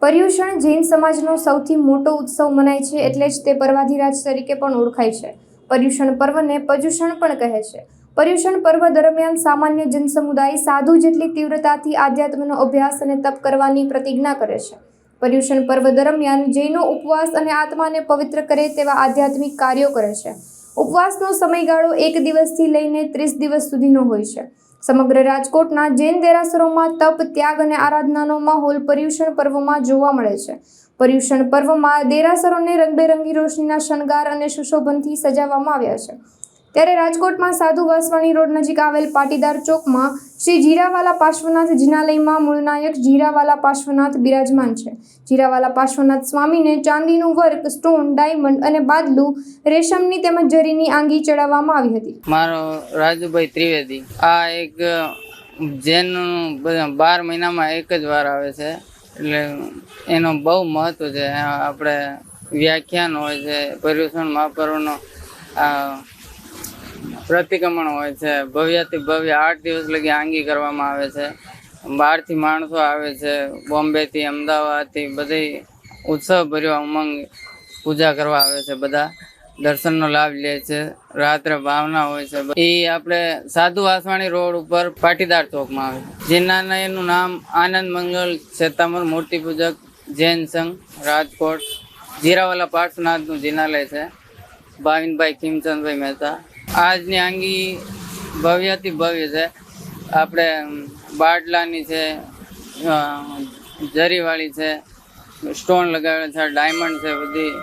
પર્યુષણ જૈન સમાજનો સૌથી મોટો ઉત્સવ મનાય છે, એટલે જ તે પર્વાધિરાજ તરીકે પણ ઓળખાય છે. પર્યુષણ પર્વને પર્યુષણ પણ કહે છે. પર્યુષણ પર્વ દરમિયાન સામાન્ય જનસમુદાય સાધુ જેટલી તીવ્રતાથી આધ્યાત્મનો અભ્યાસ અને તપ કરવાની પ્રતિજ્ઞા કરે છે. પર્યુષણ પર્વ દરમિયાન જૈનો ઉપવાસ અને આત્માને પવિત્ર કરે તેવા આધ્યાત્મિક કાર્યો કરે છે. ઉપવાસનો સમયગાળો 1 દિવસથી લઈને 30 દિવસ સુધીનો હોય છે. સમગ્ર રાજકોટના જૈન દેરાસરોમાં તપ, ત્યાગ અને આરાધનાનો માહોલ પર્યુષણ પર્વમાં જોવા મળે છે. પર્યુષણ પર્વમાં દેરાસરોને રંગબેરંગી રોશનીના શણગાર અને સુશોભનથી સજાવવામાં આવ્યા છે. ત્યારે રાજકોટમાં સાધુ વાસવાણી રોડ નજીક આવેલ પાટીદાર ચોકમાં શ્રી જીરાવાલા પાર્શ્વનાથ જિનાલયમાં મૂળનાયક જીરાવાલા પાર્શ્વનાથ બિરાજમાન છે. જીરાવાલા પાર્શ્વનાથ સ્વામીને ચાંદીનું વર્ક, સ્ટોન, ડાયમંડ અને બાદલું, રેશમની તેમજ જરીની આંગી ચડાવવામાં આવી હતી. મારો રાજુભાઈ ત્રિવેદી. આ એક જૈનનું 12 મહિનામાં એક જ વાર આવે છે, એટલે એનો બહુ મહત્વ છે. આપણે વ્યાખ્યાન હોય છે, પર્યુષણ મહાપર્વનો પ્રતિક્રમણ હોય છે, ભવ્યથી ભવ્ય 8 દિવસ લગી આંગી કરવામાં આવે છે. બહારથી માણસો આવે છે, બોમ્બેથી, અમદાવાદથી, બધી ઉત્સવ ભર્યો ઉમંગ પૂજા કરવા આવે છે. બધા દર્શનનો લાભ લે છે. રાત્રે ભાવના હોય છે. એ આપણે સાધુ વાસવાણી રોડ ઉપર પાટીદાર ચોકમાં આવે છે. જિનાલયનું નામ આનંદ મંગલ શ્વેતાંબર મૂર્તિ પૂજક જૈન સંઘ રાજકોટ, જીરાવાલા પાર્શ્વનાથનું જિનાલય છે. ભાવિનભાઈ ખીમચંદભાઈ મહેતા. આજની આંગી ભવ્યથી ભવ્ય છે. આપણે બાટલાની છે, જરીવાળી છે, સ્ટોન લગાવેલા છે, ડાયમંડ છે, બધી